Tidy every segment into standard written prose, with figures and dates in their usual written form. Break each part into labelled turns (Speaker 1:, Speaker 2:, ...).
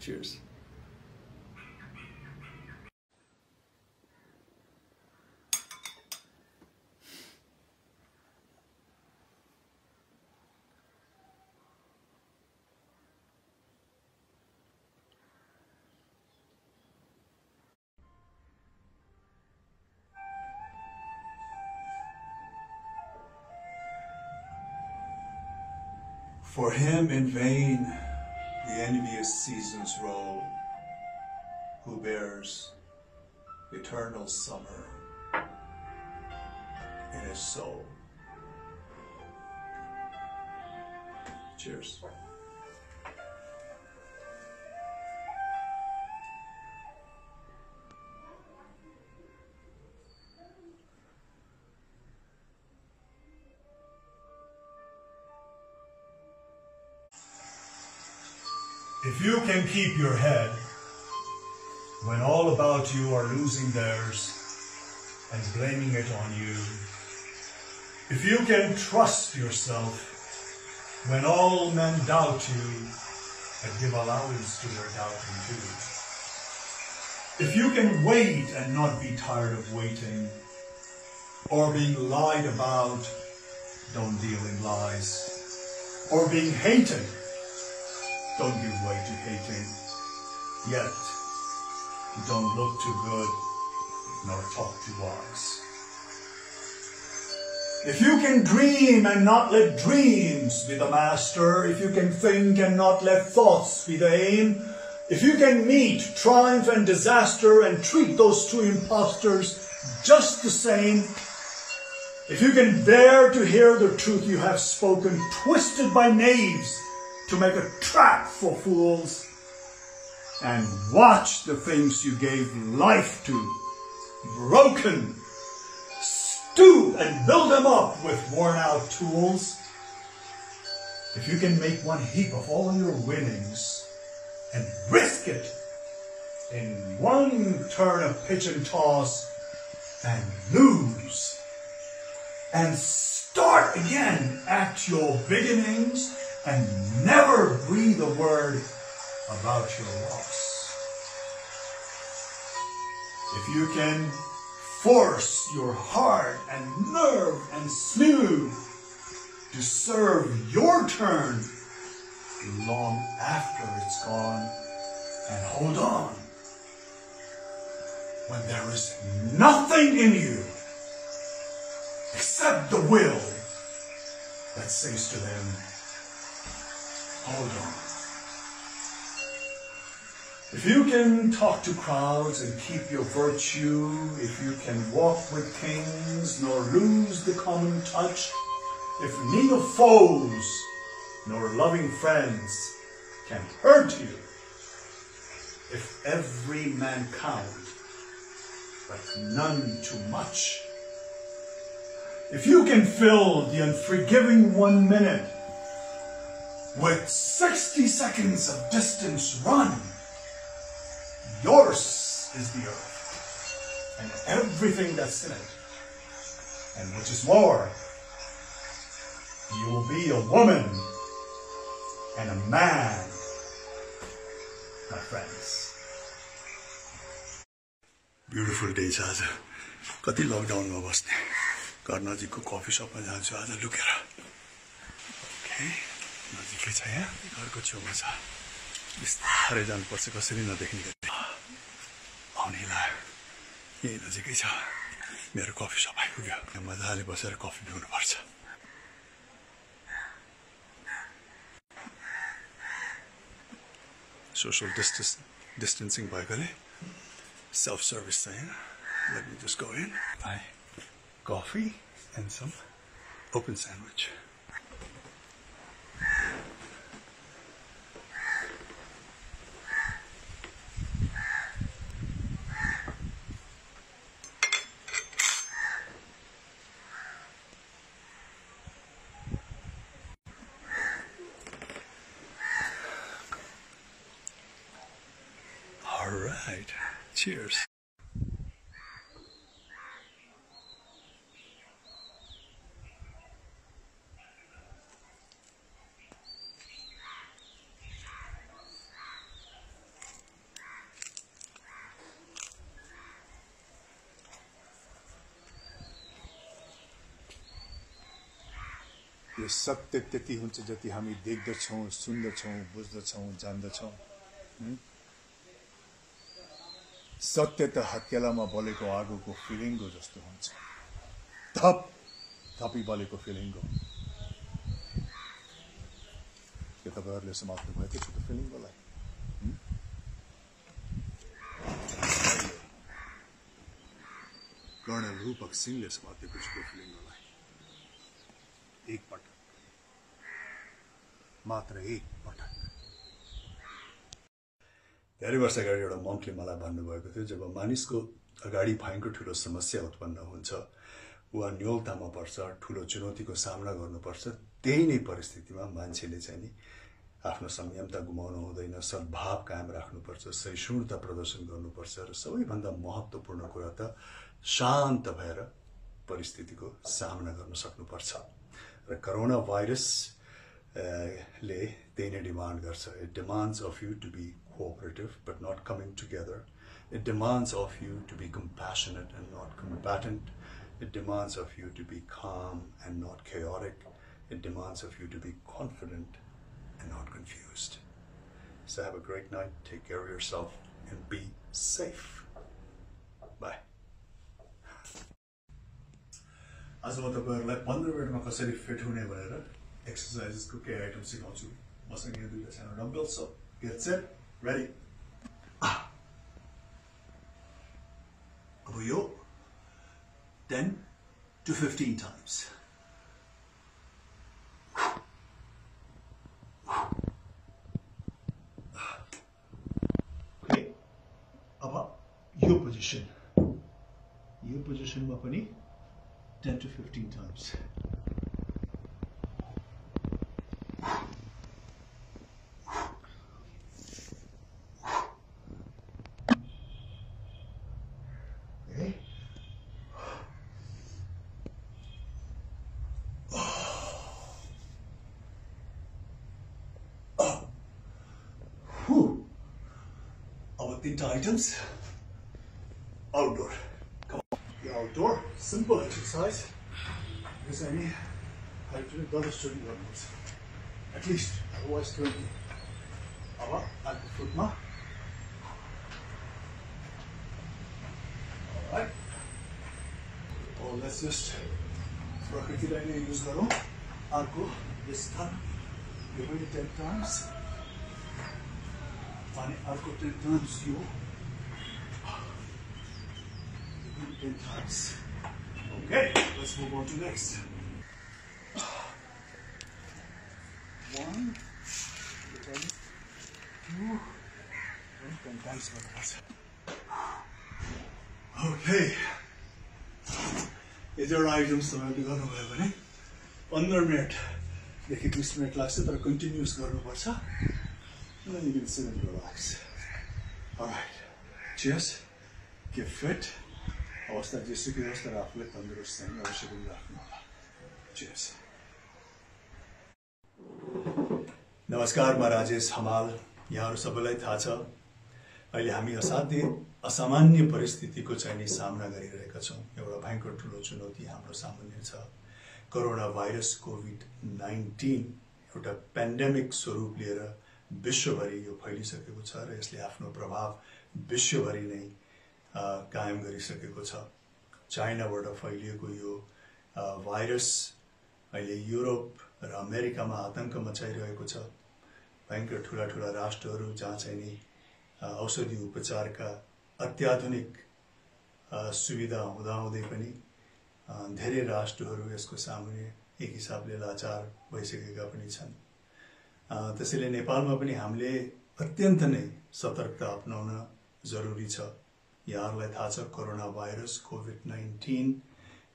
Speaker 1: Cheers.
Speaker 2: For him in vain the envious seasons roll, who bears eternal summer in his soul. Cheers. If you can keep your head when all about you are losing theirs and blaming it on you, if you can trust yourself when all men doubt you and give allowance to their doubting too, if you can wait and not be tired of waiting or being lied about, don't deal in lies, or being hated, don't give way to hating, yet don't look too good nor talk too wise. If you can dream and not let dreams be the master, if you can think and not let thoughts be the aim, if you can meet triumph and disaster and treat those two impostors just the same, if you can bear to hear the truth you have spoken, twisted by knaves to make a trap for fools, and watch the things you gave life to broken, stoop and build them up with worn-out tools. If you can make one heap of all your winnings and risk it in one turn of pitch and toss and lose and start again at your beginnings and never breathe a word about your loss. If you can force your heart and nerve and sinew to serve your turn long after it's gone, and hold on when there is nothing in you except the will that says to them, hold on. If you can talk to crowds and keep your virtue, if you can walk with kings nor lose the common touch, if neither foes nor loving friends can hurt you, if every man count, but none too much, if you can fill the unforgiving 1 minute with 60 seconds of distance run, yours is the earth and everything that's in it. And which is more, you will be a woman and a man, my friends.
Speaker 3: Beautiful day छ आज कति लकडाउनमा बस्ने घर नजिकको coffee सपमा जान्छु आज लुकेर ओके नजिकै छ यहाँ घरको छेउमा छ बिस्तारै जानुपर्छ कसरी नदेख्ने गरी आउने लाग्यो यही नजिकै छ मेरो कफी सप आइपुग्यो यहाँ मजाले बसेर कफी पिउनुपर्छ सोशल distancing भएकोले self service here. Let me just go in, buy coffee and some open sandwich. All right. Cheers.
Speaker 2: सत्य त्यति हुन्छ जति हामी देख्दछौँ, सुन्दछौँ, बुझ्दछौँ, जान्दछौँ। सत्य त हत्केलामा बलेको आगोको फिलिङ्गो जस्तो हुन्छ, थप थपी बलेको फिलिङ्गो। के तपाईँहरूले समात्नु भएको छ त्यो फिलिङ्गोलाई? कर्णल रूपक सिंहले समातेको छ त्यो फिलिङ्गोलाई। एक पटक, मात्र एक पटक। धेरै वर्ष अगाडि एउटा मङ्कले मलाई भन्नुभएको थियो, जब मानिसको अगाडि भयङ्कर ठुलो समस्या उत्पन्न हुन्छ वा न्यूनतामा पर्छ, ठुलो चुनौतीको सामना गर्नुपर्छ, त्यही नै परिस्थितिमा मान्छेले चाहिँ नि आफ्नो संयमता गुमाउनु हुँदैन, सद्भाव कायम राख्नुपर्छ, सहिष्णुता प्रदर्शन गर्नुपर्छ र सबैभन्दा महत्त्वपूर्ण कुरा त शान्त भएर परिस्थितिको सामना गर्न सक्नुपर्छ। र कोरोना भाइरस ले त्यही नै डिमान्ड गर्छ। It demands of you to be cooperative but not coming together. It demands of you to be compassionate and not combatant. It demands of you to be calm and not chaotic. It demands of you to be confident and not confused. So have a great night, take care of yourself and be safe. Bye. आज म तपाईहरुलाई 15 मिनेटमा कसरी fit हुने भनेर एक्सरसाइजेसको केही item सिकाउँछु। मसँग यहाँ दुईटा सानो डम्बल्स छ। Get set, ready. अब यो 10 to 15 times. Okay. अब यो पोजिसनमा पनि 10 to 15 times. Okay. Our 3 items. Outdoor. Come on. The outdoor, simple exercise. Because I need double student workouts. At least, otherwise 20. Our at the foot ma. Alright. Oh, let's just prakriti line use karo. Arko, this time. Give it 10 times. And arko 10 times you. 10 times. Okay, let's move on to next. 1, 2, 10 times. Okay. These are items that we got away 15 minutes. देखि 20 minute लाग्छ तर continuous गर्नुपर्छ. And then you can sit and relax. Alright. Cheers. Get fit. अवस्था जेसुकै होस् तर आफूलाई तन्दुरुस्त चाहिँ अवश्य पनि राख्नु होला. Cheers. नमस्कार, म राजेश हमाल. यहाँहरु सबैलाई थाहा छ अहिले हामी असाध्य असामान्य परिस्थितिको चाहिँ सामना गरिरहेका छौं. एउटा भयंकर ठूलो चुनौती हाम्रो सामुन्ने छ. कोरोना भाइरस कोभिड-19 एउटा पेन्डेमिक स्वरूप लिएर विश्वभरि यो फैलिसकेको छ र यसले आफ्नो प्रभाव विश्वभरि नै कायम गरिसकेको छ. चाइनाबाट फैलिएको यो भाइरस अहिले युरोप र अमेरिकामा आतंक मचाइरहेको छ. भयंकर ठूला ठूला राष्ट्रहरू जहाँ चाहिँ नि औषधि उपचारका अत्याधुनिक सुविधा हुँदाहुँदै पनि धेरै राष्ट्रहरू यसको सामुन्ने एक हिसाबले लाचार भइसकेका पनि छन्. त्यसैले नेपालमा पनि हामीले अत्यन्त नै सतर्कता अपनाउन जरुरी छ. यहाँहरुलाई थाहा छ कोरोना भाइरस कोभिड-19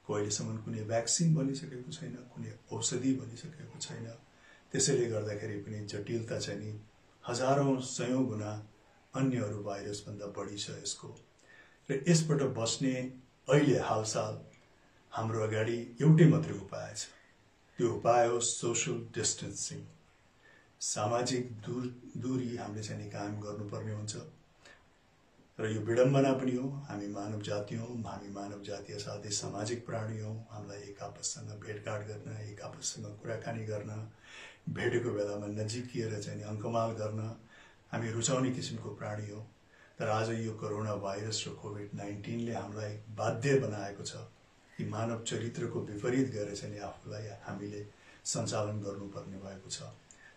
Speaker 2: को अहिलेसम्म कुनै भ्याक्सिन बनिसकेको छैन, कुनै औषधि बनिसकेको छैन. त्यसैले गर्दाखेरि पनि जटिलता चाहिँ नि हजारौं सयौं गुना अन्यहरु भाइरस भन्दा बढी छ यसको. र यसबाट बच्ने अहिले हालसाल हाम्रो अगाडि एउटै मात्रै उपाय छ. त्यो उपाय हो सोशल डिस्टेन्सिङ. सामाजिक दूरी हामीले चाहिँ कायम गर्नुपर्ने हुन्छ.
Speaker 3: र यो विडम्बना पनि हो। हामी मानव जाति हौँ, हामी मानव जातीय साथै सामाजिक प्राणी हौँ। हामीलाई एक आपससँग भेटघाट गर्न, एक आपससँग कुराकानी गर्न, भेटेको बेलामा नजिकिएर चाहिँ अङ्कमाल गर्न हामी रुचाउने किसिमको प्राणी हौँ। तर आज यो कोरोना भाइरस र कोभिड-19ले हामीलाई बाध्य बनाएको छ कि मानव चरित्रको विपरीत गरेर चाहिँ आफूलाई हामीले सञ्चालन गर्नुपर्ने भएको छ।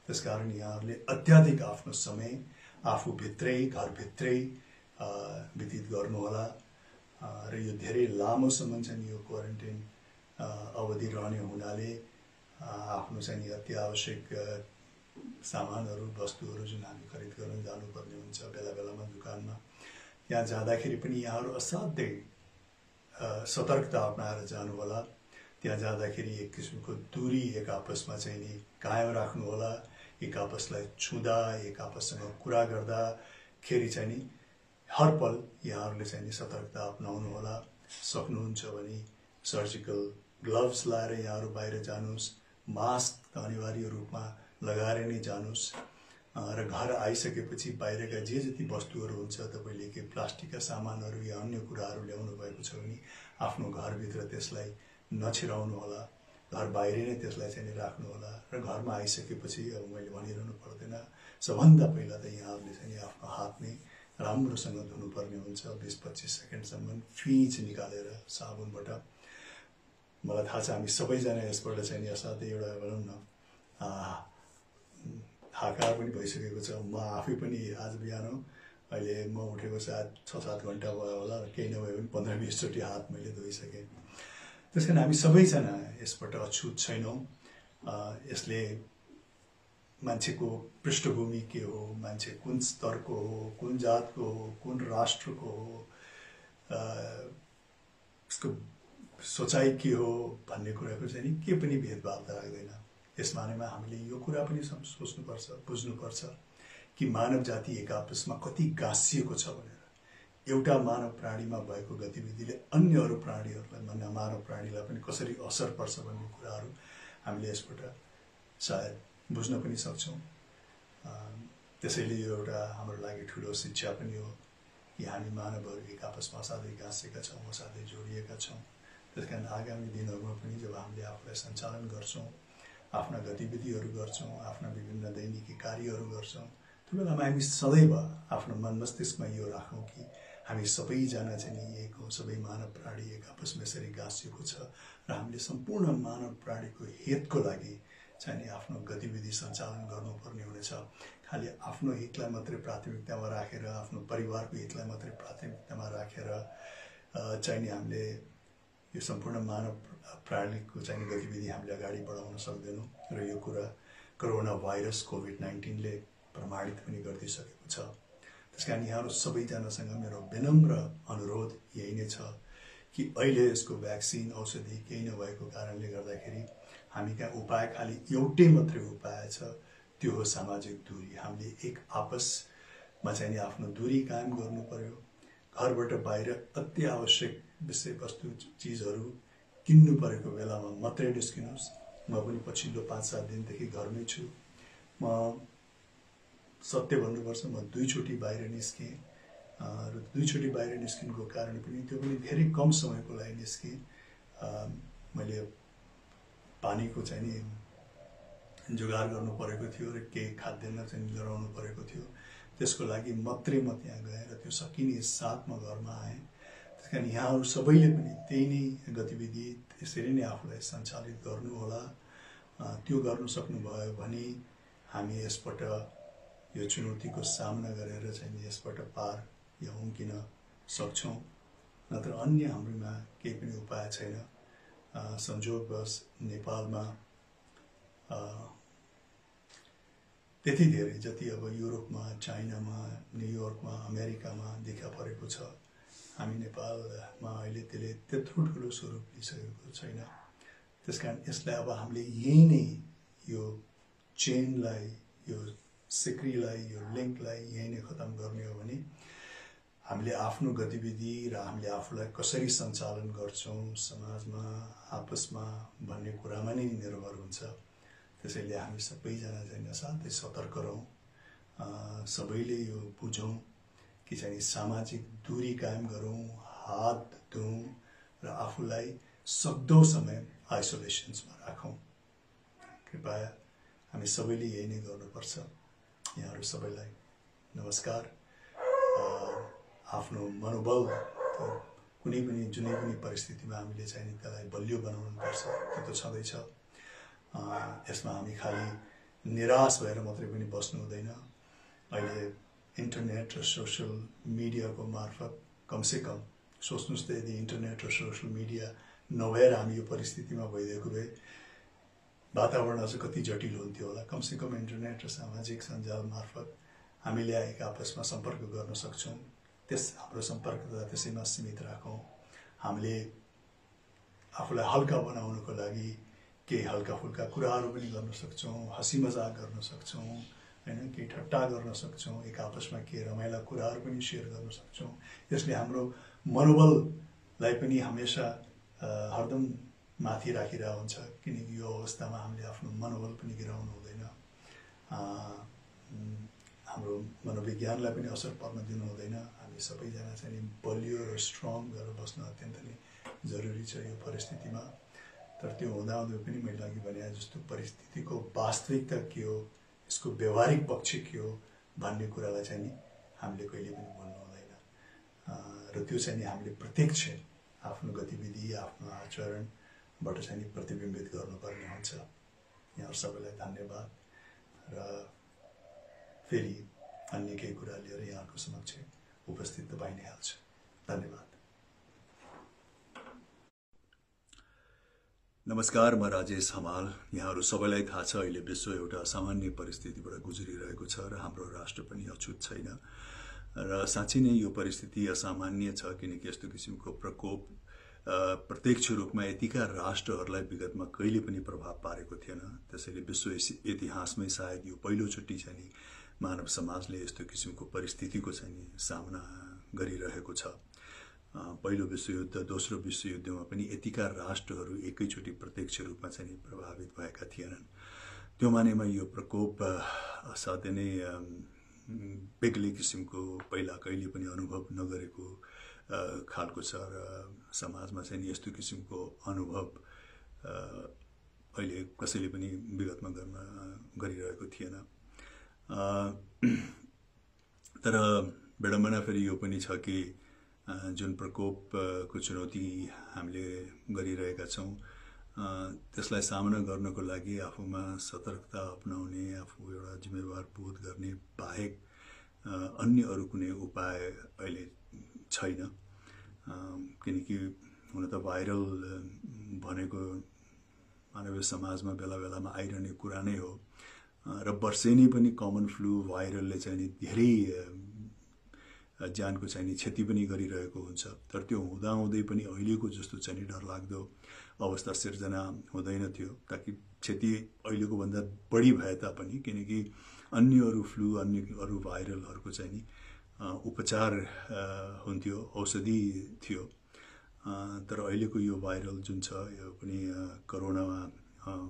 Speaker 3: त्यसकारण यहाँहरूले अत्याधिक आफ्नो समय आफूभित्रै घरभित्रै व्यतीत गर्नुहोला र यो धेरै लामो सम्म चाहिँ यो क्वारेन्टाइन अवधि रहने हुनाले आफ्नो चाहिँ अति आवश्यक सामानहरू वस्तुहरू जुन हामी खरिद गर्न जानुपर्ने हुन्छ बेला बेलामा दुकानमा, त्यहाँ जाँदाखेरि पनि यहाँहरू असाध्यै सतर्कता अपनाएर जानुहोला। त्यहाँ जाँदाखेरि एक किसिमको दूरी एक आपसमा चाहिँ नि कायम राख्नुहोला। एक आपसलाई छुँदा, एक आपससँग कुरा गर्दाखेरि चाहिँ नि हर पल यहाँहरूले चाहिँ नि सतर्कता अपनाउनु होला। सक्नुहुन्छ भने सर्जिकल ग्लभ्स लाएर यहाँहरू बाहिर जानुहोस्, मास्क अनिवार्य रूपमा लगाएर नै जानुहोस् र घर आइसकेपछि बाहिरका जे जति वस्तुहरू हुन्छ तपाईँले के प्लास्टिकका सामानहरू या अन्य कुराहरू ल्याउनु भएको छ भने आफ्नो घरभित्र त्यसलाई नछिराउनु होला, घर बाहिर नै त्यसलाई चाहिँ राख्नु होला र घरमा आइसकेपछि अब मैले भनिरहनु पर्दैन, सबभन्दा पहिला त यहाँहरूले चाहिँ आफ्नो हात नै राम्रोसँग धुनुपर्ने हुन्छ 20-25 सेकेन्डसम्म फिँच निकालेर साबुनबाट। मलाई थाहा छ हामी सबैजना यसबाट चाहिँ असाध्यै एउटा भनौँ न थाका पनि भइसकेको छ। म आफै पनि आज बिहान अहिले म उठेको सायद 6-7 घन्टा भयो होला, केही नभए पनि 15-20 चोटि हात मैले धोइसकेँ। त्यस कारण हामी सबैजना यसबाट अछुत छैनौँ। यसले मान्छेको पृष्ठभूमि के हो, मान्छे कुन स्तरको हो, कुन जातको हो, कुन राष्ट्रको हो, उसको सोचाइ के हो भन्ने कुराको चाहिँ के पनि भेदभाव राख्दैन। यस मानेमा हामीले यो कुरा पनि सोच्नुपर्छ, बुझ्नुपर्छ कि मानव जाति एक आपसमा कति गाँसिएको छ भनेर। एउटा मानव प्राणीमा भएको गतिविधिले अन्य अरू प्राणीहरूलाई, मानव प्राणीलाई पनि कसरी असर पर्छ भन्ने कुराहरू हामीले यसबाट सायद बुझ्न पनि सक्छौँ। त्यसैले यो एउटा हाम्रो लागि ठुलो शिक्षा पनि हो कि हामी मानवहरू एक आपसमा असाध्यै गाँसेका छौँ, असाध्यै जोडिएका छौँ। त्यसकारण आगामी दिनहरूमा पनि जब हामीले आफूलाई सञ्चालन गर्छौँ, आफ्ना गतिविधिहरू गर्छौँ, आफ्ना विभिन्न दैनिकी कार्यहरू गर्छौँ, त्यो बेलामा हामी सदैव आफ्नो मन मस्तिष्कमा यो राखौँ कि हामी सबैजना चाहिँ एक हौँ, सबै मानव प्राणी एक आपसमा यसरी गाँसिएको छ र हामीले सम्पूर्ण मानव प्राणीको हितको लागि चाहिँ आफ्नो गतिविधि सञ्चालन गर्नुपर्ने हुनेछ। खालि आफ्नो हितलाई मात्रै प्राथमिकतामा राखेर, आफ्नो परिवारको हितलाई मात्रै प्राथमिकतामा राखेर चाहिँ हामीले यो सम्पूर्ण मानव प्राणीको चाहिँ गतिविधि हामीले अगाडि बढाउन सक्दैनौँ र यो कुरा कोरोना भाइरस कोभिड-19ले प्रमाणित पनि गरिदिइसकेको छ। त्यसकारण यहाँहरू सबैजनासँग मेरो विनम्र अनुरोध यही नै छ कि अहिले यसको भ्याक्सिन औषधि केही नभएको कारणले गर्दाखेरि हामी कहाँ उपाय खालि एउटै मात्रै उपाय छ, त्यो हो सामाजिक दूरी। हामीले एक आपसमा चाहिँ आफ्नो दूरी कायम गर्नु पर्यो। घरबाट बाहिर अति आवश्यक विषयवस्तु चिजहरू किन्नु परेको बेलामा मात्रै निस्किनुहोस्। म पनि पछिल्लो 5-7 दिनदेखि घरमै छु। म सत्य भन्नुपर्छ, म 2 चोटि बाहिर निस्केँ र 2 चोटि बाहिर निस्किनुको कारण पनि त्यो पनि धेरै कम समयको लागि निस्केँ। मैले पानीको चाहिँ नि जुगाड गर्नु परेको थियो र केही खाद्यान्न चाहिँ गराउनु परेको थियो। त्यसको लागि मात्रै म त्यहाँ गएँ र त्यो सकिने साथमा घरमा आएँ। त्यस कारण यहाँहरू सबैले पनि त्यही नै गतिविधि त्यसरी नै आफूलाई सञ्चालित गर्नुहोला। त्यो गर्नु सक्नुभयो भने हामी यसबाट यो चुनौतीको सामना गरेर चाहिँ यसबाट पार या उम्किन सक्छौँ। नत्र अन्य हाम्रोमा केही पनि उपाय छैन। संयोगवश नेपालमा त्यति धेरै जति अब युरोपमा, चाइनामा, न्युयोर्कमा, अमेरिकामा देखा परेको छ, हामी नेपालमा अहिले त्यसले त्यत्रो ठुलो स्वरूप लिइसकेको छैन। त्यसकारण यसलाई अब हामीले यही नै यो चेनलाई, यो सिक्रीलाई, यो लिङ्कलाई यही नै खतम गर्ने हो भने हामीले आफ्नो गतिविधि र हामीले आफूलाई कसरी सञ्चालन गर्छौँ समाजमा, आपसमा भन्ने कुरामा नै निर्भर हुन्छ। त्यसैले हामी सबैजना चाहिँ असाध्यै सतर्क रहौँ, सबैले यो बुझौँ कि चाहिँ सामाजिक दूरी कायम गरौँ, हात धौँ र आफूलाई सक्दो समय आइसोलेसन्समा राखौँ। कृपया हामी सबैले यही नै गर्नुपर्छ। यहाँहरू सबैलाई नमस्कार। आफ्नो मनोबल कुनै पनि जुनै पनि परिस्थितिमा हामीले चाहिँ त्यसलाई बलियो बनाउनुपर्छ, त्यो त छँदैछ। यसमा हामी खालि निराश भएर मात्रै पनि बस्नु हुँदैन। अहिले इन्टरनेट र सोसल मिडियाको मार्फत कमसेकम सोच्नुहोस् त, यदि इन्टरनेट र सोसल मिडिया नभएर हामी यो परिस्थितिमा भइदिएको भए वातावरण अझ कति जटिल हुन्थ्यो होला। कमसेकम इन्टरनेट र सामाजिक सञ्जाल मार्फत हामीले एक आपसमा सम्पर्क गर्न सक्छौँ। हाम्रो सम्पर्कता त्यसैमा सीमित राखौँ। हामीले आफूलाई हल्का बनाउनको लागि केही हल्का फुल्का कुराहरू पनि गर्न सक्छौँ, हँसी मजाक गर्न सक्छौँ, हैन, केही ठट्टा गर्न सक्छौँ, एक आपसमा केही रमाइला कुराहरू पनि सेयर गर्न सक्छौँ। यसले हाम्रो मनोबललाई पनि हमेसा हरदम माथि राखिरहेको हुन्छ, किनकि यो अवस्थामा हामीले आफ्नो मनोबल पनि गिराउनु हुँदैन। हाम्रो मनोविज्ञानलाई पनि असर पर्न दिनु हुँदैन। हामी सबैजना चाहिँ बलियो र स्ट्रङ भएर बस्न अत्यन्त नै जरुरी छ यो परिस्थितिमा। तर त्यो हुँदाहुँदै पनि मैले अघि भने जस्तो परिस्थितिको वास्तविकता के हो, यसको व्यवहारिक पक्ष के हो भन्ने कुरालाई चाहिँ नि हामीले कहिले पनि भुल्नु हुँदैन। र त्यो चाहिँ नि हामीले प्रत्यक्ष आफ्नो गतिविधि, आफ्नो आचरणबाट चाहिँ नि प्रतिबिम्बित गर्नुपर्ने हुन्छ। यहाँहरू सबैलाई धन्यवाद र फेरि अन्य केही कुरा लिएर यहाँहरूको समक्ष उपस्थित त भइ नै हाल्छ। धन्यवाद।
Speaker 1: नमस्कार, म राजेश हमाल। यहाँहरू सबैलाई थाहा छ अहिले विश्व एउटा असामान्य परिस्थितिबाट गुज्रिरहेको छ र हाम्रो राष्ट्र पनि अछुत छैन। र साँच्चै नै यो परिस्थिति असामान्य छ, किनकि यस्तो किसिमको प्रकोप प्रत्यक्ष रूपमा यतिका राष्ट्रहरूलाई विगतमा कहिले पनि प्रभाव पारेको थिएन। त्यसैले विश्व इतिहासमै सायद यो पहिलोचोटि चाहिँ नि मानव समाजले यस्तो किसिमको परिस्थितिको चाहिँ नि सामना गरिरहेको छ। पहिलो विश्वयुद्ध, दोस्रो विश्वयुद्धमा पनि यतिका राष्ट्रहरू एकैचोटि प्रत्यक्ष रूपमा चाहिँ नि प्रभावित भएका थिएनन्। त्यो मानेमा यो प्रकोप असाध्यै नै बेग्लै किसिमको पहिला कहिले पनि अनुभव नगरेको खालको छ र समाजमा चाहिँ यस्तो किसिमको अनुभव अहिले कसैले पनि विगतमा गरिरहेको थिएन। तर विडम्बना फेरि यो पनि छ कि जुन प्रकोपको चुनौती हामीले गरिरहेका छौँ, त्यसलाई सामना गर्नको लागि आफूमा सतर्कता अपनाउने, आफू एउटा जिम्मेवार बोध गर्ने बाहेक अन्य अरू कुनै उपाय अहिले छैन। किनकि हुन त भाइरल भनेको मानवीय समाजमा बेला बेलामा आइरहने कुरा नै हो र वर्षेनी पनि कमन फ्लू भाइरलले चाहिँ नि धेरै ज्यानको चाहिँ नि क्षति पनि गरिरहेको हुन्छ। तर त्यो हुँदाहुँदै पनि अहिलेको जस्तो चाहिँ नि डरलाग्दो अवस्था सिर्जना हुँदैन थियो, ताकि क्षति अहिलेको भन्दा बढी भए तापनि, किनकि अन्य अरू फ्लू, अन्य अरू भाइरलहरूको चाहिँ नि उपचार हुन्थ्यो, औषधि थियो। तर अहिलेको यो भाइरल जुन छ यो पनि कोरोना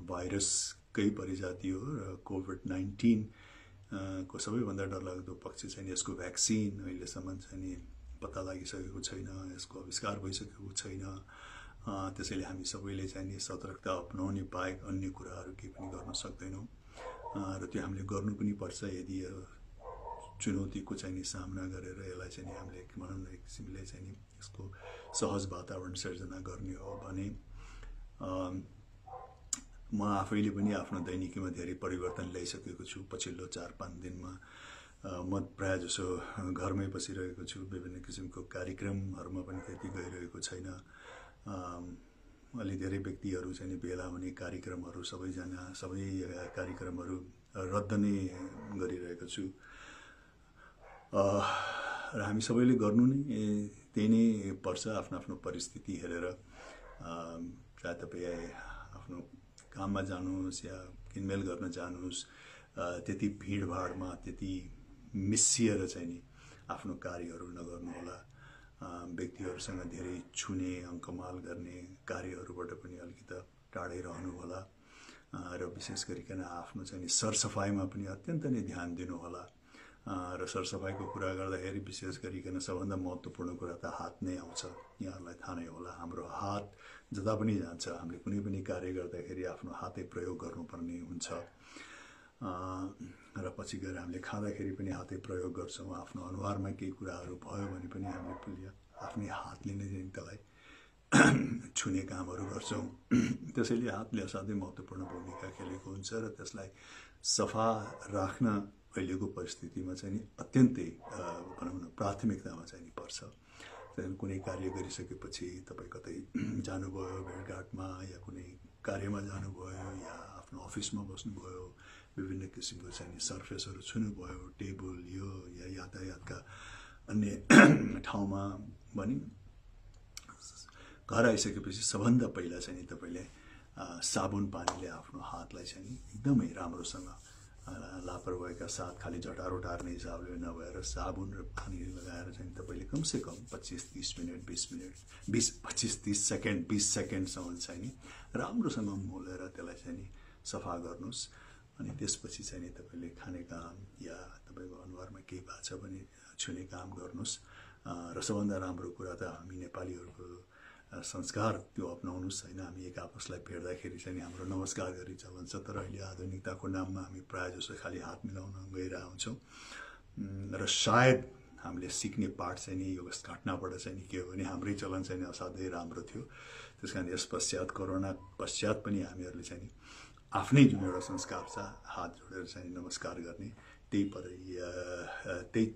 Speaker 1: भाइरसकै परिजाति हो र कोभिड-19 को सबैभन्दा डरलाग्दो पक्ष चाहिँ यसको भ्याक्सिन अहिलेसम्म चाहिँ नि पत्ता लागिसकेको छैन, यसको आविष्कार भइसकेको छैन। त्यसैले हामी सबैले चाहिँ नि सतर्कता अपनाउने बाहेक अन्य कुराहरू केही पनि गर्न सक्दैनौँ र त्यो हामीले गर्नु पनि पर्छ। यदि चुनौतीको चाहिँ नि सामना गरेर यसलाई चाहिँ नि हामीले भनौँ न एक किसिमले चाहिँ नि यसको सहज वातावरण सिर्जना गर्ने हो भने म आफैले पनि आफ्नो दैनिकीमा धेरै परिवर्तन ल्याइसकेको छु। पछिल्लो 4-5 दिनमा म प्रायः जसो घरमै बसिरहेको छु, विभिन्न किसिमको कार्यक्रमहरूमा पनि त्यति गइरहेको छैन। अलि धेरै व्यक्तिहरू चाहिँ नि भेला हुने कार्यक्रमहरू सबै कार्यक्रमहरू रद्द नै गरिरहेको छु र हामी सबैले गर्नु नै त्यही नै पर्छ। आफ्नो परिस्थिति हेरेर चाहे तपाईँ आफ्नो काममा जानुहोस् या किनमेल गर्न जानुहोस्, त्यति भिडभाडमा त्यति मिसिएर चाहिँ नि आफ्नो कार्यहरू नगर्नुहोला। व्यक्तिहरूसँग धेरै छुने, अङ्कमाल गर्ने कार्यहरूबाट पनि अलिकति टाढै रहनुहोला र विशेष गरिकन आफ्नो चाहिँ नि सरसफाइमा पनि अत्यन्त नै ध्यान दिनुहोला। र सरसफाइको कुरा गर्दाखेरि विशेष गरिकन सबभन्दा महत्त्वपूर्ण कुरा त हात नै आउँछ। यहाँहरूलाई थाहा नै होला, हाम्रो हात जता पनि जान्छ, हामीले कुनै पनि कार्य गर्दाखेरि आफ्नो हातै प्रयोग गर्नुपर्ने हुन्छ र पछि गएर हामीले खाँदाखेरि पनि हातै प्रयोग गर्छौँ। आफ्नो अनुहारमा केही कुराहरू भयो भने पनि हामीले आफ्नै हातले नै त्यसलाई छुने कामहरू गर्छौँ। त्यसैले हातले असाध्यै महत्त्वपूर्ण भूमिका खेलेको हुन्छ र त्यसलाई सफा राख्न अहिलेको परिस्थितिमा चाहिँ नि अत्यन्तै भनौँ न प्राथमिकतामा चाहिँ नि पर्छ। त्यहाँदेखि कुनै कार्य गरिसकेपछि तपाईँ कतै जानुभयो भेटघाटमा या कुनै कार्यमा जानुभयो या आफ्नो अफिसमा बस्नुभयो, विभिन्न किसिमको चाहिँ नि सर्फेसहरू छुनुभयो, टेबल यो या यातायातका अन्य ठाउँमा भने घर आइसकेपछि सबभन्दा पहिला चाहिँ नि तपाईँले साबुन पानीले आफ्नो हातलाई चाहिँ नि एकदमै राम्रोसँग लापरवाहीका साथ खालि झटार उटार्ने हिसाबले नभएर साबुन र पानी लगाएर चाहिँ तपाईँले कमसेकम 25-30 मिनट 25-30 सेकेन्ड 20 सेकेन्डसम्म चाहिँ नि राम्रोसँग मोलेर त्यसलाई चाहिँ नि सफा गर्नुहोस्। अनि त्यसपछि चाहिँ नि तपाईँले खाने काम या तपाईँको अनुहारमा केही भएको छ भने छुने काम गर्नुहोस्। र सबभन्दा राम्रो कुरा त हामी नेपालीहरूको संस्कार त्यो अपनाउनुहोस् होइन। हामी एक आपसलाई भेट्दाखेरि चाहिँ हाम्रो नमस्कार गरी चलन छ, तर अहिले आधुनिकताको नाममा हामी प्रायः जसो खालि हात मिलाउन गइरहेको हुन्छौँ र सायद हामीले सिक्ने पाठ चाहिँ नि यो घटनाबाट चाहिँ नि के हो भने हाम्रै चलन चाहिँ नि असाध्यै राम्रो थियो। त्यस कारण यस पश्चात कोरोना पश्चात पनि हामीहरूले चाहिँ नि आफ्नै जुन एउटा संस्कार छ हात जोडेर चाहिँ नमस्कार गर्ने त्यही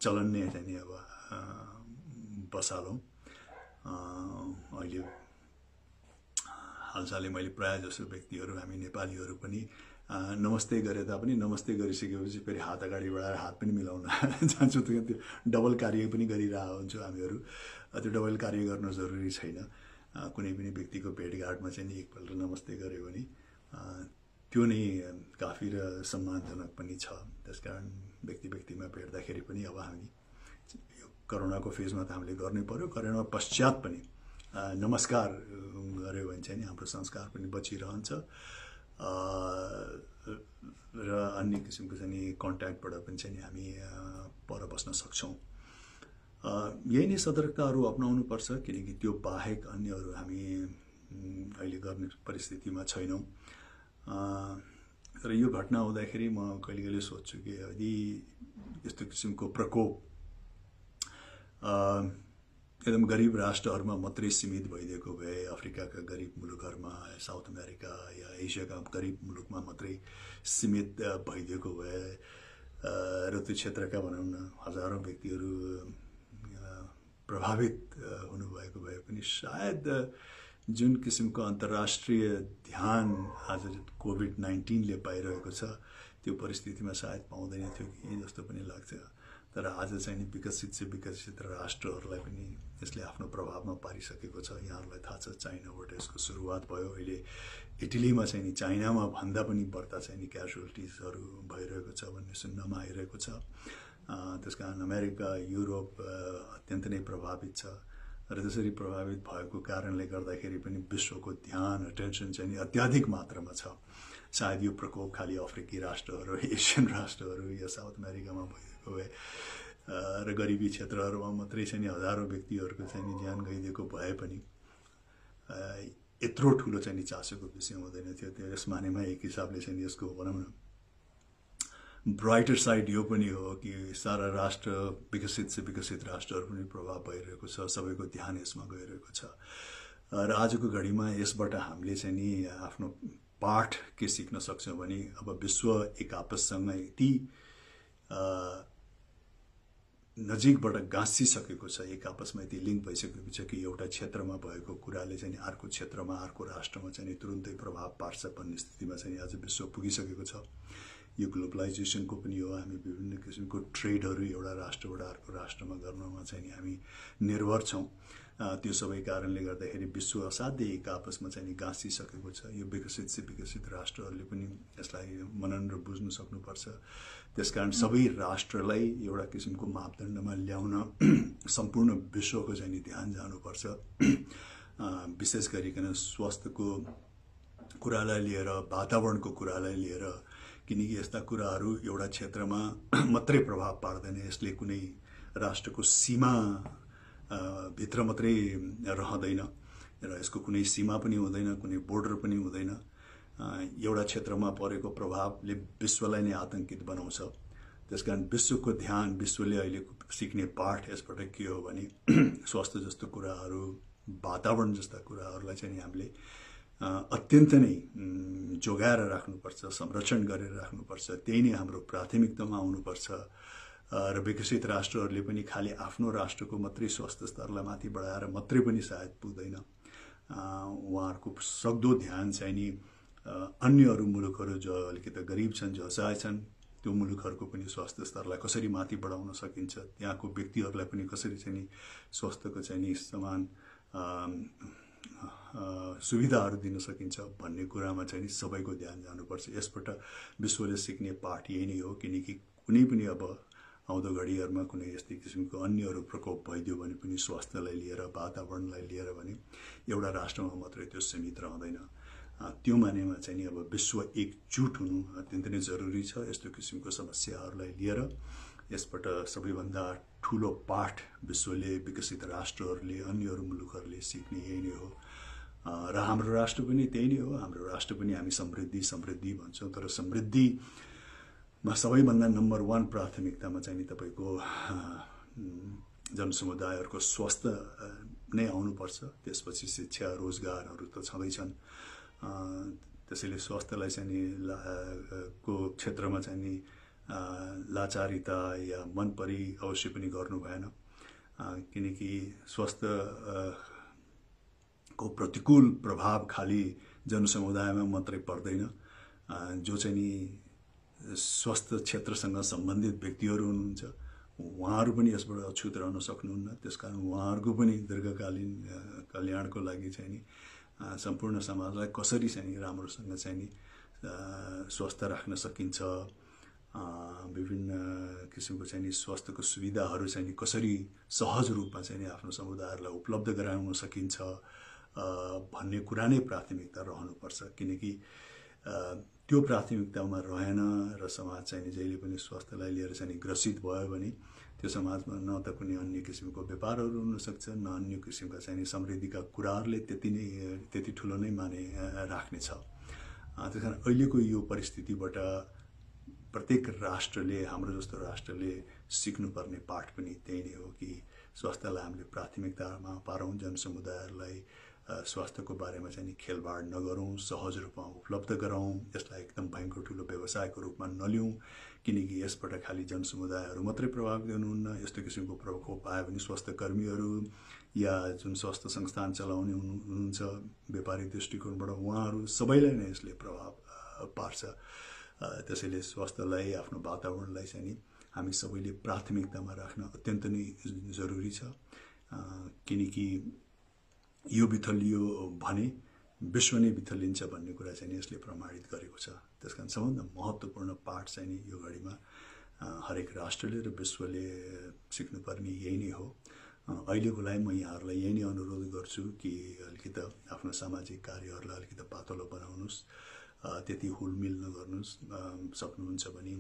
Speaker 1: चलन नै चाहिँ नि अब बसालौँ। अहिले हालसालै मैले प्रायः जसो व्यक्तिहरू हामी नेपालीहरू पनि नमस्ते गरे तापनि नमस्ते गरिसकेपछि फेरि हात अगाडि बढाएर हात पनि मिलाउन जान्छु। त्यो डबल कार्य पनि गरिरहेको हुन्छौँ हामीहरू। त्यो डबल कार्य गर्न जरुरी छैन। कुनै पनि व्यक्तिको भेटघाटमा चाहिँ नि एकपल्ट नमस्ते गऱ्यो भने त्यो नै काफी र सम्मानजनक पनि छ। त्यसकारण व्यक्तिमा भेट्दाखेरि पनि अब हामी यो कोरोनाको फेजमा त हामीले गर्नै पर्यो, कोरोना पश्चात पनि नमस्कार गऱ्यो भने चाहिँ नि हाम्रो संस्कार पनि बचिरहन्छ र अन्य किसिमको चाहिँ नि कन्ट्याक्टबाट पनि चाहिँ नि हामी पर बस्न सक्छौँ। यही नै सतर्कताहरू अपनाउनु पर्छ, किनकि त्यो बाहेक अन्यहरू हामी अहिले गर्ने परिस्थितिमा छैनौँ। तर यो घटना हुँदाखेरि म कहिले कहिले सोध्छु कि यदि यस्तो किसिमको प्रकोप एकदम गरिब राष्ट्रहरूमा मात्रै सीमित भइदिएको भए, अफ्रिकाका गरिब मुलुकहरूमा, साउथ अमेरिका या एसियाका गरिब मुलुकमा मात्रै सीमित भइदिएको भए र त्यो क्षेत्रका भनौँ न हजारौँ व्यक्तिहरू प्रभावित हुनुभएको भए पनि सायद जुन किसिमको अन्तर्राष्ट्रिय ध्यान आज कोभिड-19ले पाइरहेको छ त्यो परिस्थितिमा सायद पाउँदैन थियो कि जस्तो पनि लाग्छ। तर आज चाहिँ नि विकसित राष्ट्रहरूलाई पनि यसले आफ्नो प्रभावमा पारिसकेको छ। यहाँहरूलाई थाहा छ चाइनाबाट यसको सुरुवात भयो। अहिले इटलीमा चाहिँ नि चाइनामा भन्दा पनि बढ्ता चाहिँ नि क्याजुअलिटिजहरू भइरहेको छ भन्ने सुन्नमा आइरहेको छ। त्यसकारण अमेरिका, युरोप अत्यन्त नै प्रभावित छ र त्यसरी प्रभावित भएको कारणले गर्दाखेरि पनि विश्वको ध्यान अटेन्सन चाहिँ नि अत्याधिक मात्रामा छ। सायद यो प्रकोप खालि अफ्रिकी राष्ट्रहरू, एसियन राष्ट्रहरू या साउथ अमेरिकामा भइदिएको भए र गरिबी क्षेत्रहरूमा मात्रै चाहिँ नि हजारौँ व्यक्तिहरूको चाहिँ नि ज्यान गइदिएको भए पनि यत्रो ठुलो चाहिँ नि चासोको विषय हुँदैन थियो। त्यो यस मानेमा एक हिसाबले चाहिँ यसको भनौँ न ब्राइटर साइड यो पनि हो कि सारा राष्ट्र विकसित राष्ट्रहरू पनि प्रभाव भइरहेको छ, सबैको ध्यान यसमा गइरहेको छ र आजको घडीमा यसबाट हामीले चाहिँ नि आफ्नो पाठ के सिक्न सक्छौँ भने अब विश्व एक आपससँग यति नजिकबाट गाँसिसकेको छ, एक आपसमा यति लिङ्क भइसकेको छ कि एउटा क्षेत्रमा भएको कुराले चाहिँ अर्को क्षेत्रमा, अर्को राष्ट्रमा चाहिँ तुरुन्तै प्रभाव पार्छ भन्ने स्थितिमा चाहिँ आज विश्व पुगिसकेको छ। यो ग्लोबलाइजेसनको पनि हो। हामी विभिन्न किसिमको ट्रेडहरू एउटा राष्ट्रबाट अर्को राष्ट्रमा गर्नमा चाहिँ नि हामी निर्भर छौँ। त्यो सबै कारणले गर्दाखेरि विश्व असाध्यै एक आपसमा चाहिँ गाँसिसकेको छ। यो विकसित राष्ट्रहरूले पनि यसलाई मनन र बुझ्नु सक्नुपर्छ। त्यसकारण सबै राष्ट्रलाई एउटा किसिमको मापदण्डमा ल्याउन सम्पूर्ण विश्वको चाहिँ नि ध्यान जानुपर्छ। विशेष गरिकन स्वास्थ्यको कुरालाई लिएर, वातावरणको कुरालाई लिएर, किनकि यस्ता कुराहरू एउटा क्षेत्रमा मात्रै प्रभाव पार्दैन, यसले कुनै राष्ट्रको सीमा भित्र मात्रै रहँदैन र यसको कुनै सीमा पनि हुँदैन, कुनै बोर्डर पनि हुँदैन। एउटा क्षेत्रमा परेको प्रभावले विश्वलाई नै आतंकित बनाउँछ। त्यसकारण विश्वको ध्यान, विश्वले अहिले सिक्ने पाठ यसबाट के हो भने स्वास्थ्य जस्तो कुराहरू, वातावरण जस्ता कुराहरूलाई चाहिँ हामीले अत्यन्त नै जोगाएर राख्नुपर्छ, संरक्षण गरेर राख्नुपर्छ। त्यही नै हाम्रो प्राथमिकतामा आउनुपर्छ र विकसित राष्ट्रहरूले पनि खालि आफ्नो राष्ट्रको मात्रै स्वास्थ्य स्तरलाई माथि बढाएर मात्रै पनि सायद पुग्दैन। उहाँहरूको सक्दो ध्यान चाहिँ नि अन्य अरू मुलुकहरू जो अलिकति गरिब छन्, जो असहाय छन्, त्यो मुलुकहरूको पनि स्वास्थ्य स्तरलाई कसरी माथि बढाउन सकिन्छ, त्यहाँको व्यक्तिहरूलाई पनि कसरी चाहिँ नि स्वास्थ्यको चाहिँ नि समान सुविधाहरू दिन सकिन्छ भन्ने कुरामा चाहिँ नि सबैको ध्यान जानुपर्छ। यसबाट विश्वले सिक्ने पाठ यही नै हो, किनकि कुनै पनि अब आउँदो घडीहरूमा कुनै यस्तै किसिमको अन्यहरू प्रकोप भइदियो भने पनि स्वास्थ्यलाई लिएर, वातावरणलाई लिएर भने एउटा राष्ट्रमा मात्रै त्यो सीमित रहँदैन। त्यो मानेमा चाहिँ नि अब विश्व एकजुट हुनु अत्यन्त नै जरुरी छ यस्तो किसिमको समस्याहरूलाई लिएर। यसबाट सबैभन्दा ठुलो पाठ विश्वले, विकसित राष्ट्रहरूले, अन्य अरू मुलुकहरूले सिक्ने यही नै हो र हाम्रो राष्ट्र पनि त्यही नै हो। हाम्रो राष्ट्र पनि हामी समृद्धि समृद्धि भन्छौँ, तर समृद्धिमा सबैभन्दा नम्बर 1 प्राथमिकतामा चाहिँ नि तपाईँको जनसमुदायहरूको स्वास्थ्य नै आउनुपर्छ। त्यसपछि शिक्षा, रोजगारहरू त छँदैछन्। त्यसैले स्वास्थ्यलाई चाहिँ नि को क्षेत्रमा चाहिँ नि लाचारिता या मनपरी अवश्य पनि गर्नु भएन, किनकि स्वास्थ्य को प्रतिकूल प्रभाव खाली जनसमुदायमा मात्रै पर्दैन। जो चाहिँ नि स्वास्थ्य क्षेत्रसँग सम्बन्धित व्यक्तिहरू हुनुहुन्छ, उहाँहरू पनि यसबाट अछुत रहन सक्नुहुन्न। त्यसकारण उहाँहरूको पनि दीर्घकालीन कल्याणको लागि चाहिँ नि सम्पूर्ण समाजलाई कसरी चाहिँ नि राम्रोसँग चाहिँ नि स्वस्थ राख्न सकिन्छ, विभिन्न किसिमको चाहिँ नि स्वास्थ्यको सुविधाहरू चाहिँ नि कसरी सहज रूपमा चाहिँ नि आफ्नो समुदायहरूलाई उपलब्ध गराउन सकिन्छ भन्ने कुरा नै प्राथमिकता रहनुपर्छ। किनकि त्यो प्राथमिकतामा रहेन र समाज चाहिँ नि जहिले पनि स्वास्थ्यलाई लिएर चाहिँ नि ग्रसित भयो भने त्यो समाजमा न त कुनै अन्य किसिमको व्यापारहरू हुन सक्छ, न अन्य किसिमका चाहिँ नि समृद्धिका कुराहरूले त्यति ठुलो नै माने राख्नेछ। त्यसकारण अहिलेको यो परिस्थितिबाट प्रत्येक राष्ट्रले, हाम्रो जस्तो राष्ट्रले सिक्नुपर्ने पाठ पनि त्यही नै हो कि स्वास्थ्यलाई हामीले प्राथमिकतामा पारौँ, जनसमुदायहरूलाई स्वास्थ्यको बारेमा चाहिँ नि खेलबाड नगरौँ, सहज रूपमा उपलब्ध गराउँ, यसलाई एकदम भयङ्कर ठुलो व्यवसायको रूपमा नलिउँ, किनकि यसबाट खालि जनसमुदायहरू मात्रै प्रभावित हुनुहुन्न। यस्तो किसिमको प्रकोप आयो भने स्वास्थ्य कर्मीहरू या जुन स्वास्थ्य संस्थान चलाउने हुनुहुन्छ व्यापारिक दृष्टिकोणबाट, उहाँहरू सबैलाई नै यसले प्रभाव पार्छ। त्यसैले स्वास्थ्यलाई, आफ्नो वातावरणलाई चाहिँ नि हामी सबैले प्राथमिकतामा राख्न अत्यन्त नै जरुरी छ, किनकि यो बिथलियो भने विश्व नै बिथलिन्छ भन्ने कुरा चाहिँ यसले प्रमाणित गरेको छ। त्यसकारण सबभन्दा महत्त्वपूर्ण पाठ चाहिँ नि यो घडीमा हरेक राष्ट्रले र विश्वले सिक्नुपर्ने यही नै हो। अहिलेको लागि म यहाँहरूलाई यही नै अनुरोध गर्छु कि अलिकति आफ्नो सामाजिक कार्यहरूलाई अलिकति पातलो बनाउनुहोस्, त्यति हुलमिल नगर्नुहोस्। सक्नुहुन्छ भने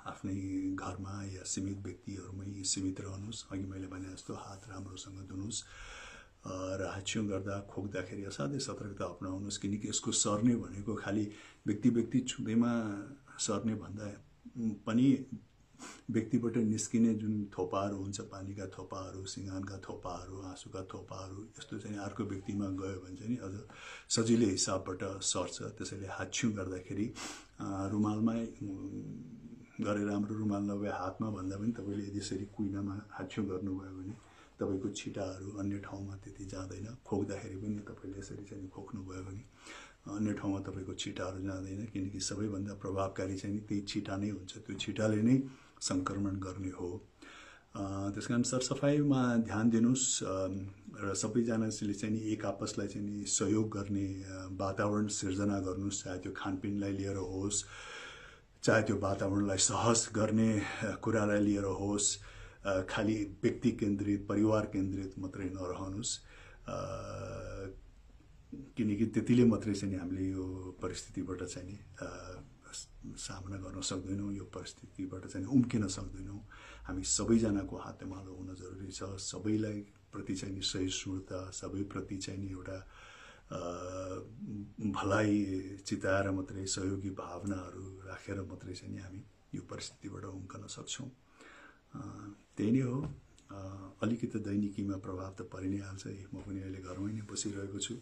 Speaker 1: आफ्नै घरमा या सीमित व्यक्तिहरूमै सीमित रहनुहोस्। अघि मैले भने जस्तो हात राम्रोसँग धुनुहोस् र हाच्छ्युँ गर्दा, खोक्दाखेरि असाध्यै सतर्कता अपनाउनुहोस्, किनकि यसको सर्ने भनेको खालि व्यक्ति छुँदैमा सर्ने भन्दा पनि व्यक्तिबाट निस्किने जुन थोपाहरू हुन्छ, पानीका थोपाहरू, सिँगानका थोपाहरू, आँसुका थोपाहरू, यस्तो चाहिँ अर्को व्यक्तिमा गयो भने चाहिँ अझ सजिलै हिसाबबाट सर्छ। त्यसैले हाच्छ्युँ गर्दाखेरि रुमालमै गरेर, राम्रो रुमाल नभए हातमा भन्दा पनि तपाईँले यदि यसरी कुइनामा हाच्छ्युँ गर्नुभयो भने तपाईँको छिटाहरू अन्य ठाउँमा त्यति जाँदैन। खोक्दाखेरि पनि तपाईँले यसरी चाहिँ खोक्नुभयो भने अन्य ठाउँमा तपाईँको छिटाहरू जाँदैन, किनकि सबैभन्दा प्रभावकारी चाहिँ त्यही छिटा नै हुन्छ। त्यो छिटाले नै सङ्क्रमण गर्ने हो। त्यसकारण सरसफाइमा ध्यान दिनुहोस् र सबैजनाले चाहिँ नि एक आपसलाई चाहिँ नि सहयोग गर्ने वातावरण सिर्जना गर्नुहोस्। चाहे त्यो खानपिनलाई लिएर होस्, चाहे त्यो वातावरणलाई सहज गर्ने कुरालाई लिएर होस्, खालि व्यक्ति केन्द्रित, परिवार केन्द्रित मात्रै नरहनुहोस्, किनकि त्यतिले मात्रै चाहिँ हामीले यो परिस्थितिबाट चाहिँ नि सामना गर्न सक्दैनौँ, यो परिस्थितिबाट चाहिँ उम्किन सक्दैनौँ। हामी सबैजनाको हातेमालो हुन जरुरी छ। सबैलाई प्रति चाहिँ नि सहिष्णुता, सबैप्रति चाहिँ नि एउटा भलाइ चिताएर मात्रै, सहयोगी भावनाहरू राखेर मात्रै चाहिँ नि हामी यो परिस्थितिबाट उम्कन सक्छौँ। त्यही नै हो। अलिकति दैनिकीमा प्रभाव त परि नै हाल्छ। म पनि अहिले घरमै नै बसिरहेको छु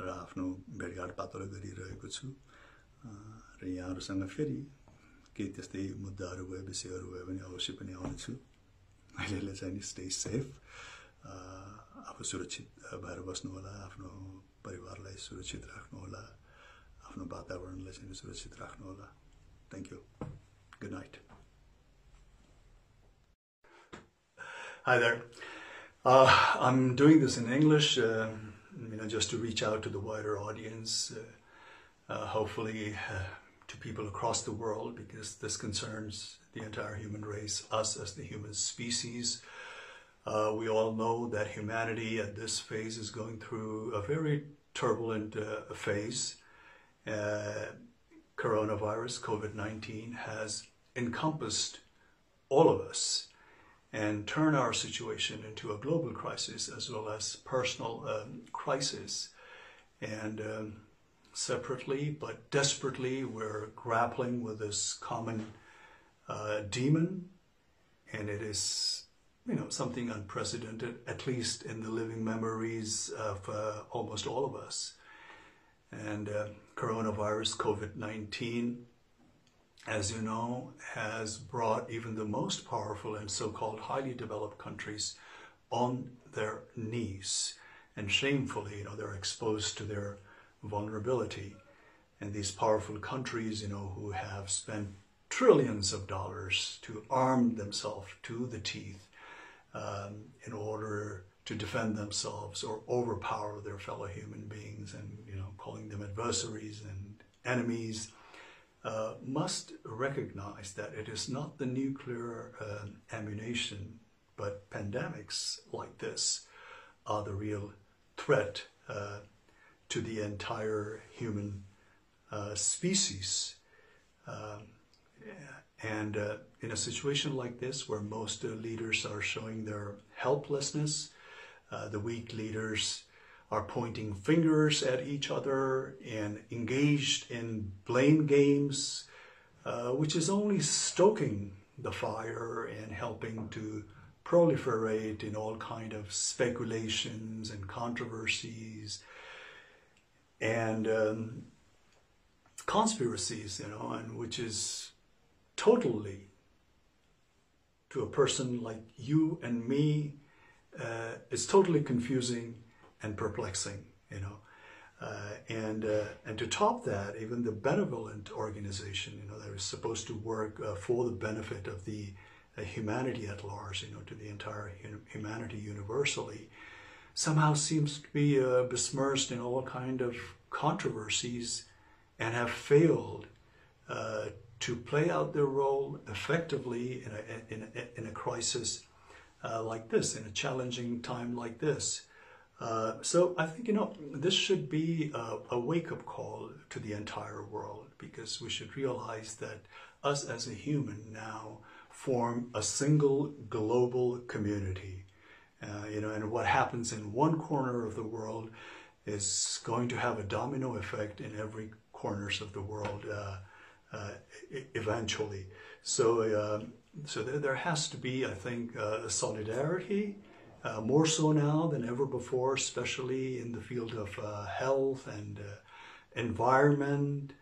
Speaker 1: र आफ्नो भेटघाट पातलो गरिरहेको छु र यहाँहरूसँग फेरि केही त्यस्तै मुद्दाहरू भयो, विषयहरू भयो भने अवश्य पनि आउँछु। अहिले चाहिँ नि स्टे सेफ, आफू सुरक्षित भएर बस्नुहोला, आफ्नो परिवारलाई सुरक्षित राख्नुहोला, आफ्नो वातावरणलाई चाहिँ सुरक्षित राख्नुहोला। Thank you. Good night. Hi there. I'm doing this in English, just to reach out to the wider audience, hopefully to people across the world, because this concerns the entire human race, us as the human species. We all know that humanity at this phase is going through a very turbulent phase. Coronavirus, COVID-19, has encompassed all of us and turn our situation into a global crisis as well as personal crisis. And separately but desperately, we're grappling with this common demon, and it is, something unprecedented, at least in the living memories of almost all of us. And coronavirus, COVID-19, as you know, has brought even the most powerful and so-called highly developed countries on their knees. And shamefully, they're exposed to their vulnerability. And these powerful countries, who have spent trillions of dollars to arm themselves to the teeth in order to defend themselves or overpower their fellow human beings, and, calling them adversaries and enemies, must recognize that it is not the nuclear ammunition, but pandemics like this are the real threat to the entire human species. And in a situation like this, where most leaders are showing their helplessness, the weak leaders are pointing fingers at each other and engaged in blame games, which is only stoking the fire and helping to proliferate in all kind of speculations and controversies and conspiracies, and which is totally, to a person like you and me, is totally confusing and perplexing, and to top that, even the benevolent organization, that is supposed to work for the benefit of the humanity at large, to the entire humanity universally, somehow seems to be besmirched in all kind of controversies and have failed to play out their role effectively in a crisis like this, in a challenging time like this. So I think, this should be a wake-up call to the entire world, because we should realize that us as a human now form a single global community. And what happens in one corner of the world is going to have a domino effect in every corners of the world eventually. So there has to be, I think, solidarity, more so now than ever before, especially in the field of health and environment.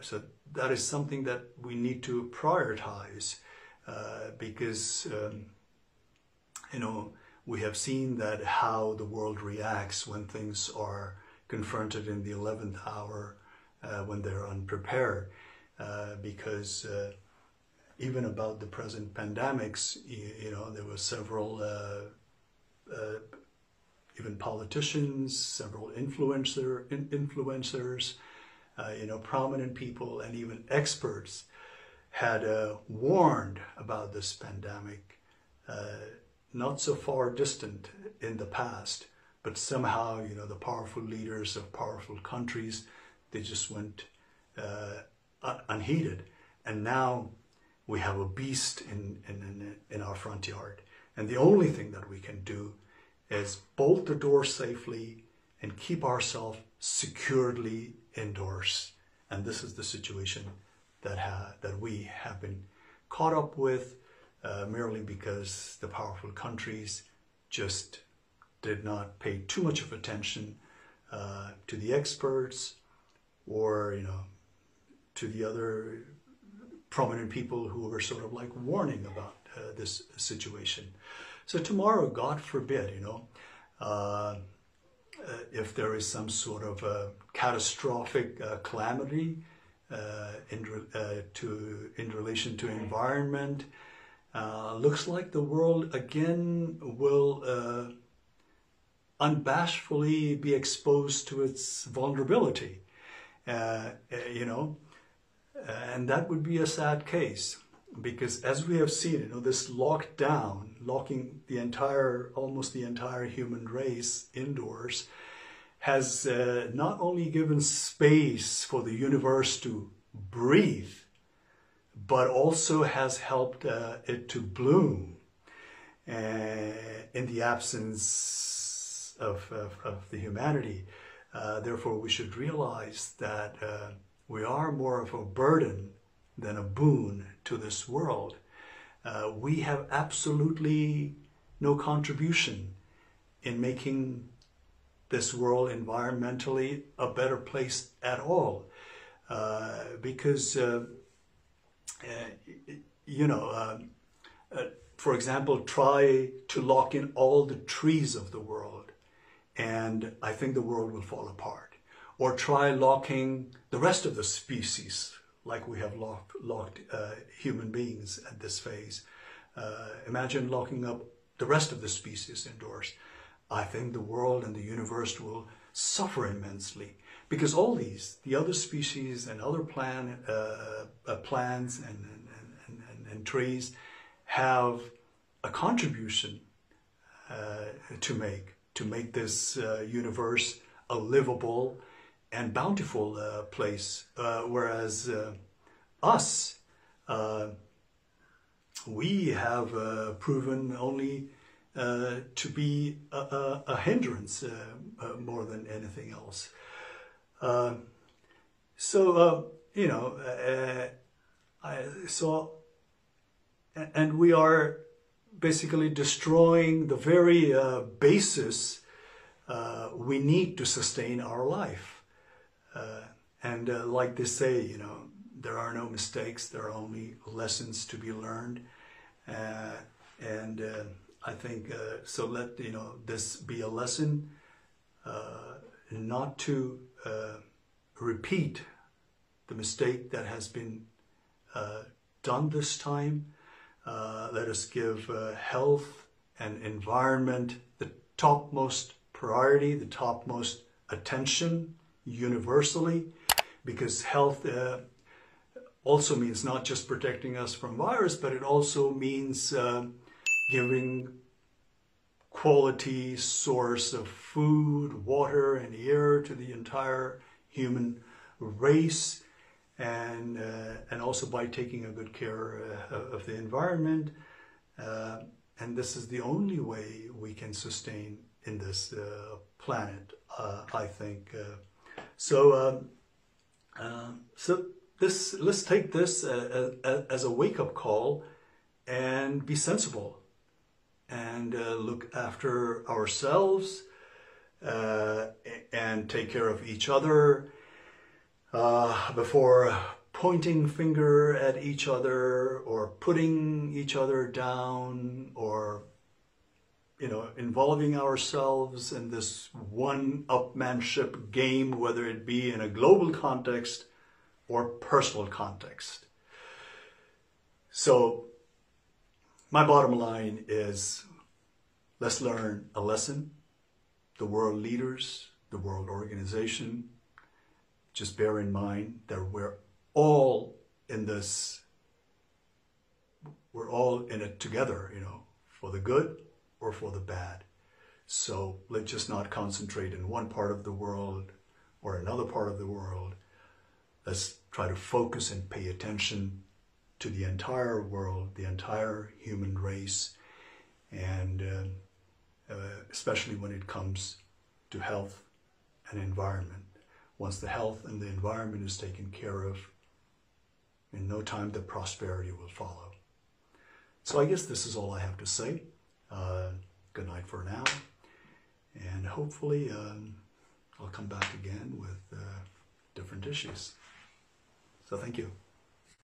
Speaker 1: So that is something that we need to prioritize, because, we have seen that how the world reacts when things are confronted in the 11th hour, when they're unprepared, because even about the present pandemics, there were several even politicians, several influencers, prominent people, and even experts had warned about this pandemic, not so far distant in the past, But somehow, the powerful leaders of powerful countries, they just went unheeded. And now we have a beast in our front yard. And the only thing that we can do is bolt the door safely and keep ourselves securely indoors. And this is the situation that we have been caught up with merely because the powerful countries just did not pay too much of attention to the experts or, to the other prominent people who were sort of like warning about this situation. So tomorrow, God forbid, if there is some sort of catastrophic calamity in relation to environment, looks like the world again will unabashedly be exposed to its vulnerability, and that would be a sad case, because as we have seen, this lockdown, locking almost the entire human race indoors, has not only given space for the universe to breathe, but also has helped it to bloom in the absence of the humanity. Therefore, we should realize that we are more of a burden than a boon to this world. We have absolutely no contribution in making this world environmentally a better place at all. Because, for example, try to lock in all the trees of the world, and I think the world will fall apart. Or try locking the rest of the species, like we have locked human beings at this phase. Imagine locking up the rest of the species indoors. I think the world and the universe will suffer immensely, because all the other species and other plants and trees have a contribution to make this universe a livable and bountiful place, whereas us, we have proven only to be a hindrance more than anything else. And we are basically destroying the very basis we need to sustain our life. And like they say, there are no mistakes, there are only lessons to be learned. And I think, so let this be a lesson not to repeat the mistake that has been done this time. Let us give health and environment the topmost priority, the topmost attention universally, because health also means not just protecting us from virus, but it also means giving quality source of food, water, and air to the entire human race, and also by taking a good care of the environment. And this is the only way we can sustain in this planet, I think. So let's take this as a wake-up call and be sensible and look after ourselves and take care of each other before pointing finger at each other or putting each other down, or involving ourselves in this one-upmanship game, whether it be in a global context or personal context. So my bottom line is, let's learn a lesson. The world leaders, the world organization, just bear in mind that we're all in this, we're all in it together, for the good or for the bad. So let's just not concentrate in one part of the world or another part of the world. Let's try to focus and pay attention to the entire world, the entire human race, and especially when it comes to health and environment. Once the health and the environment is taken care of, in no time the prosperity will follow. So I guess this is all I have to say. Good night for now, and hopefully I'll come back again with different issues. So thank you.